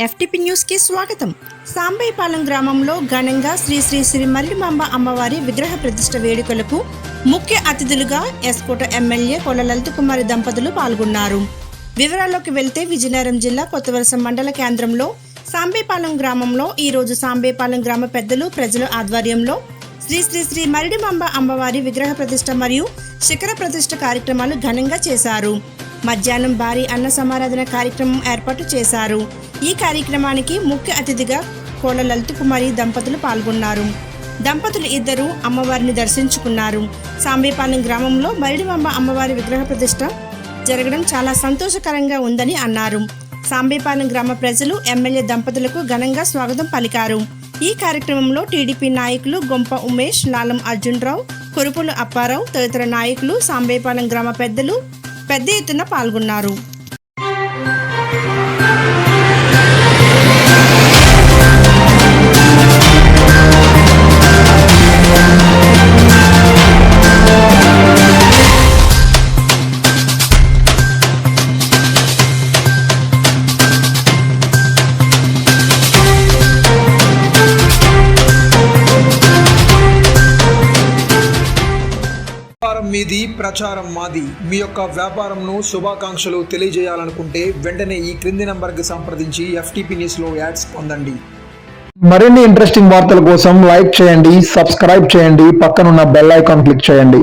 FTP news కి స్వాగతం. సాంబైపాలెం గ్రామంలో ఘనంగా శ్రీ శ్రీ శ్రీ మల్లిమాంబ అమ్మవారి విగ్రహ ప్రతిష్ఠ వేడుకలకు ముఖ్య అతిథులుగా ఎస్కోట ఎమ్మెల్యే కొల లలిత కుమారి దంపతులు పాల్గొన్నారు. వివరాల్లోకి వెళ్తే విజయనగరం జిల్లా కొత్తవలస మండల కేంద్రంలో సాంబైపాలెం గ్రామంలో ఈరోజు సాంబైపాలెం గ్రామ పెద్దలు ప్రజల ఆధ్వర్యంలో శ్రీ శ్రీ శ్రీ మల్లిమాంబ అమ్మవారి విగ్రహ ప్రతిష్ఠ మరియు శిఖర ప్రతిష్ఠ కార్యక్రమాలు ఘనంగా చేశారు. మధ్యాహ్నం భారీ అన్న సమారాధన కార్యక్రమం ఏర్పాటు చేశారు. ఈ కార్యక్రమానికి ముఖ్య అతిథిగా కోల లలిత కుమారి దంపతులు పాల్గొన్నారు. దంపతులు ఇద్దరు అమ్మవారిని దర్శించుకున్నారు. సాంబైపాలెం గ్రామంలో మల్లిమాంబ అమ్మవారి విగ్రహ ప్రతిష్ఠ జరగడం చాలా సంతోషకరంగా ఉందని అన్నారు. సాంబైపాలెం గ్రామ ప్రజలు ఎమ్మెల్యే దంపతులకు ఘనంగా స్వాగతం పలికారు. ఈ కార్యక్రమంలో టీడీపీ నాయకులు గొంప ఉమేష్, లాలం అర్జున్రావు, కురుపుల అప్పారావు తదితర నాయకులు, సాంబైపాలెం గ్రామ పెద్దలు పెద్ద ఎత్తున పాల్గొన్నారు. మీది ప్రచారం మాది. మీ యొక్క వ్యాపారంను శుభాకాంక్షలు తెలియజేయాలనుకుంటే వెంటనే ఈ క్రింది నంబర్కి సంప్రదించి ఎఫ్టీపీ న్యూస్లో యాడ్స్ పొందండి. మరిన్ని ఇంట్రెస్టింగ్ వార్తల కోసం లైక్ చేయండి, సబ్స్క్రైబ్ చేయండి, పక్కనున్న బెల్ ఐకాన్ క్లిక్ చేయండి.